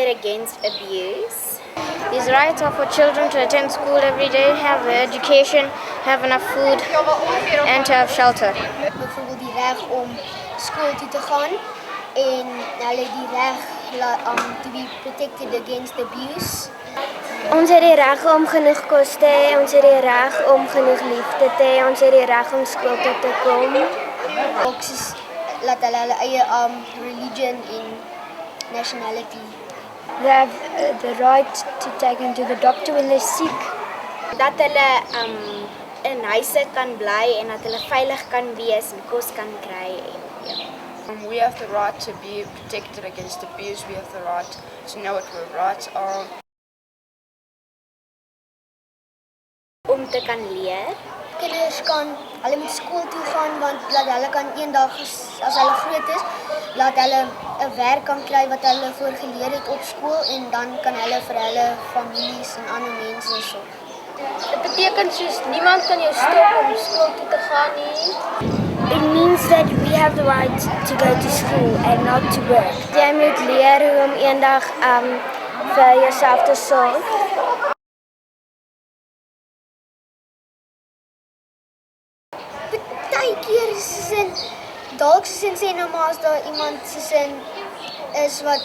protected against abuse. These rights are for children to attend school every day, have education, have enough food, and to have shelter. Bijvoorbeeld die reg om school toe te gaan en hulle die reg to be protected against abuse. Ons het die reg om genoeg kos te hê, ons het die reg om genoeg liefde te hê, ons het die reg om skool toe te kom. Ook laat hulle eie religion en nationality. They have the right to take them to the doctor when they're sick. Dat hulle in huise kan bly en dat hulle veilig kan wees en kos kan kry en We have the right to be protected against abuse. We have the right to know what our rights are. Om te kan leer. Kinders hulle moet skool toe gaan want dat hulle kan eendag as hulle groot is, laat hulle 'n werk kan kry wat hulle voorgeleer het op skool en dan kan hulle vir hulle families en ander mense sorg. Dit beteken soos niemand kan jou stop om skool toe te gaan nie. It means that we have the right to go to school and not to work. Jy moet leer hoe om eendag vir jouself te sorg. Partykeer dalk sê nou maar as daar iemand se sin is wat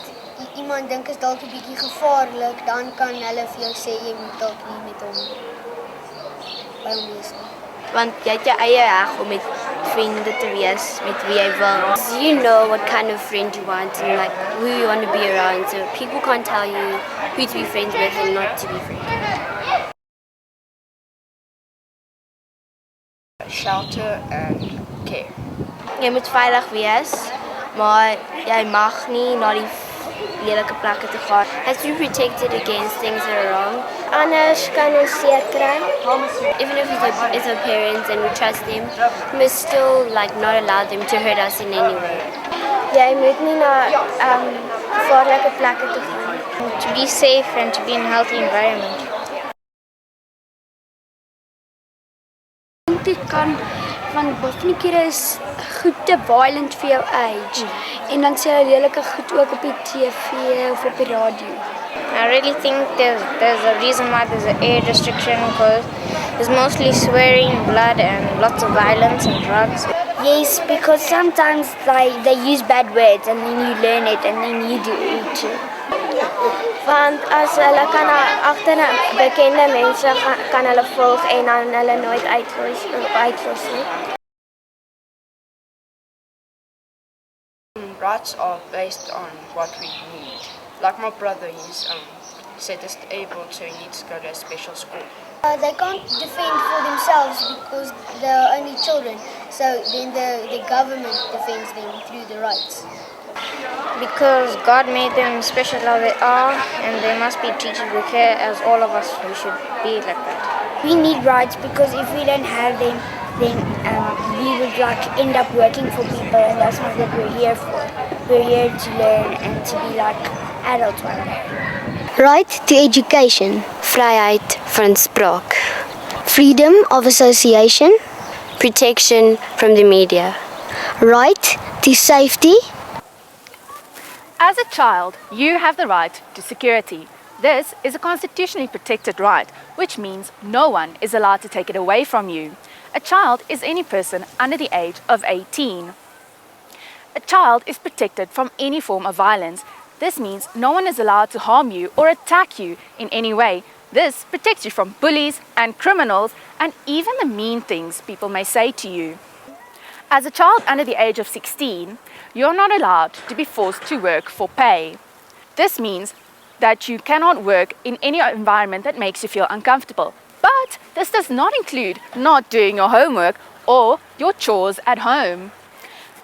iemand dink is dalk 'n bietjie gevaarlik, dan kan hulle vir jou sê jy moet dalk nie met hom by hom wees nie. Want jy het jou eie reg om met vriende te wees met wie jy wil. You know what kind of friend you want and like who you want to be around. So people can't tell you who to be friends with and not to be friends with. Shelter and care. Jy moet veilig wees, maar jy mag nie na die lelike plekke te gaan. Has to be protected against things that are wrong. Anders kan ons seer kry. Even if it's our parents and we trust them, we must still like not allow them to hurt us in any way. Jy moet nie na gevaarlike plekke toe gaan. To be safe and to be in a healthy environment. Dit kan van baie kere is goed te violent vir jou age. En dan sê hulle lelike goed ook op die TV of op die radio. I really think there's a reason why there's an age restriction because there's mostly swearing, blood and lots of violence and drugs. Yes, because sometimes they use bad words and then you learn it and then you do it too. Want as hulle kan agter bekende mense kan hulle volg en dan hulle nooit uitlos nie. Rights are based on what we need. Like my brother, he's disabled, so he needs to go to a special school. They can't defend for themselves because they're only children. So then the government defends them through the rights. Because God made them special how they are and they must be treated with care as all of us we should be like that. We need rights because if we don't have them, then we would end up working for people and that's not what we're here for. We're here to learn and to be like adults one day. Right to education. Vryheid van spraak. Freedom of association. Protection from the media. Right to safety. As a child, you have the right to security. This is a constitutionally protected right, which means no one is allowed to take it away from you. A child is any person under the age of 18. A child is protected from any form of violence. This means no one is allowed to harm you or attack you in any way. This protects you from bullies and criminals and even the mean things people may say to you. As a child under the age of 16, you're not allowed to be forced to work for pay. This means that you cannot work in any environment that makes you feel uncomfortable. But this does not include not doing your homework or your chores at home.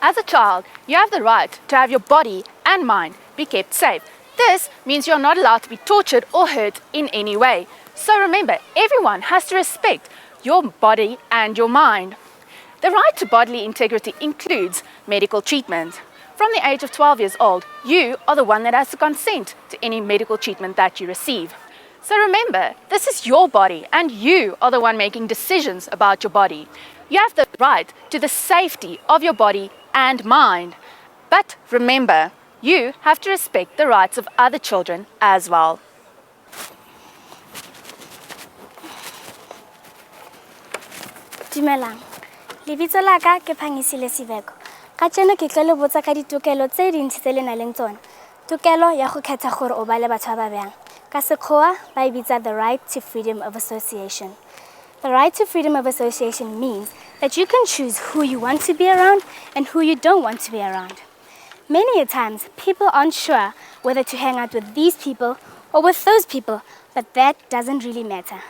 As a child, you have the right to have your body and mind be kept safe. This means you're not allowed to be tortured or hurt in any way. So remember, everyone has to respect your body and your mind. The right to bodily integrity includes medical treatment. From the age of 12 years old, you are the one that has to consent to any medical treatment that you receive. So remember, this is your body and you are the one making decisions about your body. You have the right to the safety of your body and mind. But remember, You have to respect the rights of other children as well. Dumelang. Lebitso la ka ke Phangisile Siveko. Kajeno ke tlo le botsa ka ditokelo tse dintsi tse le nang le tsona. Tokelo ya go kgetha gore o ba le batho ba bang. Ka Sekgowa ba e bitsa the right to freedom of association. The right to freedom of association means that you can choose who you want to be around and who you don't want to be around. Many a times, people aren't sure whether to hang out with these people or with those people, but that doesn't really matter.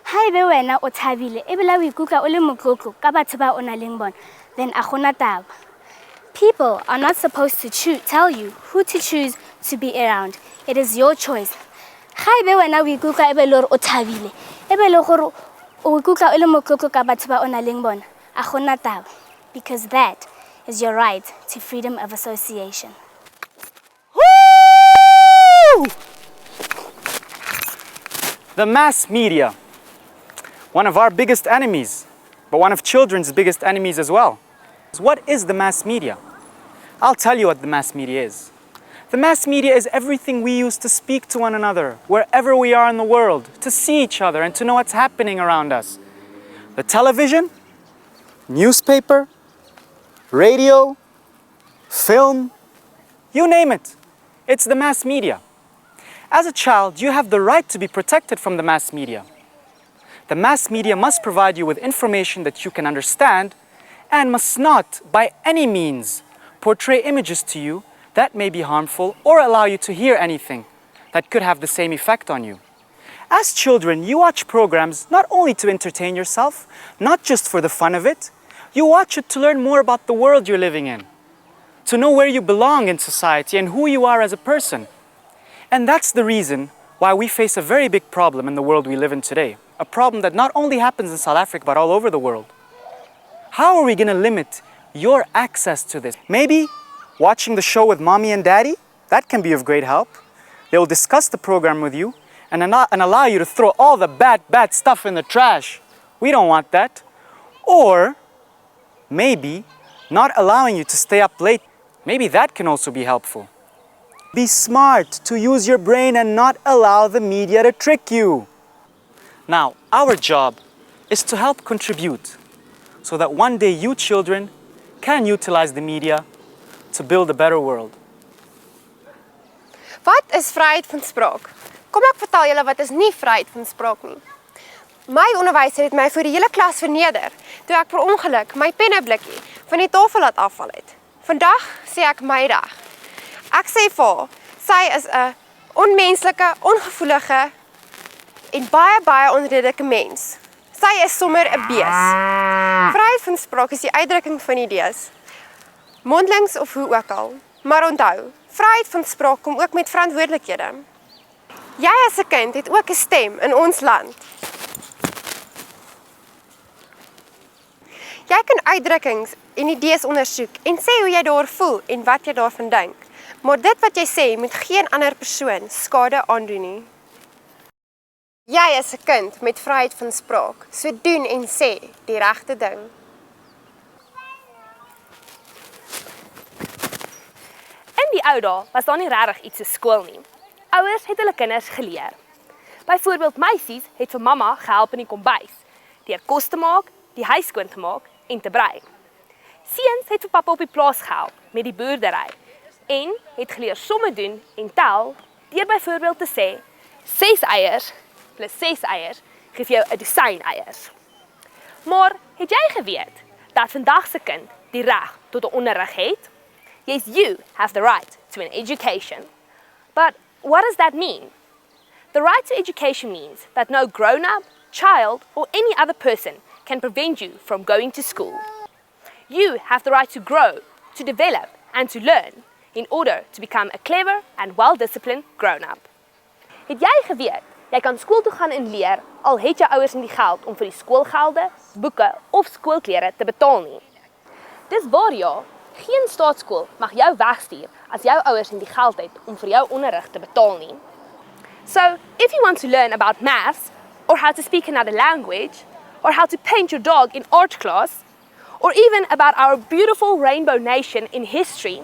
Haebe wena o thabile ebile o ikutlwa o le motlotlo ka batho ba o nang le bona, then a gona taba. People are not supposed to tell you who to choose to be around. It is your choice. Haebe wena o ikutlwa ebe le o thabile, ebe le gore o ikutlwa o le motlotlo ka batho ba o nang le bona, a gona taba, because that is your right to freedom of association. Woo! The mass media. One of our biggest enemies, but one of children's biggest enemies as well. What is the mass media? I'll tell you what the mass media is. The mass media is everything we use to speak to one another, wherever we are in the world, to see each other and to know what's happening around us. The television, newspaper, radio, film, you name it. It's the mass media. As a child, you have the right to be protected from the mass media. The mass media must provide you with information that you can understand and must not, by any means, portray images to you that may be harmful or allow you to hear anything that could have the same effect on you. As children, you watch programs not only to entertain yourself, not just for the fun of it, you watch it to learn more about the world you're living in, to know where you belong in society and who you are as a person. And that's the reason why we face a very big problem in the world we live in today. A problem that not only happens in South Africa, but all over the world. How are we going to limit your access to this? Maybe watching the show with mommy and daddy, that can be of great help. They will discuss the program with you and allow you to throw all the bad stuff in the trash. We don't want that. Or maybe not allowing you to stay up late. Maybe that can also be helpful. Be smart, to use your brain and not allow the media to trick you. Now, our job is to help contribute so that one day you children can utilize the media to build a better world. Wat is vryheid van spraak? Kom ek vertel julle wat is nie vryheid van spraak nie. My onderwyser het my voor die hele klas verneder toe ek per ongeluk my penneblikkie van die tafel laat afval het. Vandag sê ek my dag. Ek sê vir haar, sy is 'n onmenslike, ongevoelige en baie onredelike mens. Sy is sommer 'n bees. Vryheid van spraak is die uitdrukking van idees, mondelings of hoe ook al. Maar onthou, vryheid van spraak kom ook met verantwoordelikhede. Jy as 'n kind het ook 'n stem in ons land. Jy kan uitdrukkings en idees ondersoek en sê hoe jy daar voel en wat jy daarvan dink. Maar dit wat jy sê moet geen ander persoon skade aandoen nie. Jy is 'n kind met vryheid van spraak, so doen en sê die regte ding. In die ou dae was daar nie regtig iets so skool nie. Ouers het hulle kinders geleer. Byvoorbeeld meisies het vir mamma gehelp in die kombuis, deur kos te maak, die huis skoon te maak en te brei. Seuns het vir pappa op die plaas gehelp met die boerdery en het geleer somme doen en tel deur byvoorbeeld te sê 6 eiers plus 6 eiers gee vir jou 'n dosyn eiers. Maar het jy geweet dat vandag se kind die reg tot 'n onderrig het? Yes, you have the right to an education. But what does that mean? The right to education means that no grown-up, child, or any other person can prevent you from going to school. You have the right to grow, to develop, and to learn in order to become a clever and well-disciplined grown-up. Het jy geweet, jy kan skool toe gaan en leer, al het jou ouers nie die geld om vir die skoolgelde, boeke of skoolklere te betaal nie. Dis waar ja, geen staatskool mag jou wegstuur as jou ouers nie die geld het om vir jou onderrig te betaal nie. So, if you want to learn about maths, or how to speak another language, or how to paint your dog in art class, or even about our beautiful rainbow nation in history,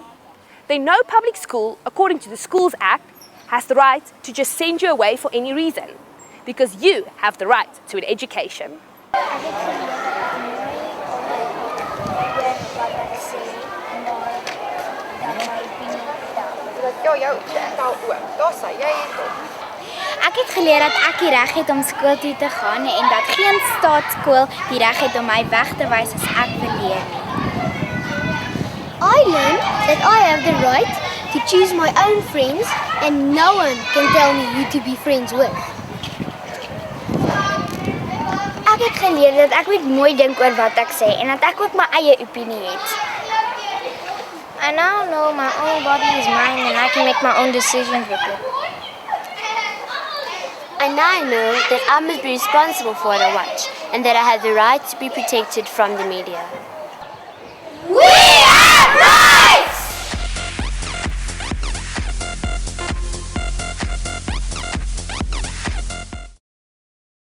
then no public school, according to the Schools Act, has the right to just send you away for any reason, because you have the right to an education. Ek het geleer dat ek die reg het om skool toe te gaan en dat geen staatskool die reg het om my weg te wys as ek wil leer nie. I learned that I have the right to choose my own friends and no one can tell me who to be friends with. Ek het geleer dat ek moet mooi dink oor wat ek sê en dat ek ook my eie opinie het. I now know my own body is mine and I can make my own decisions with it. And I know that I must be responsible for what I watch and that I have the right to be protected from the media.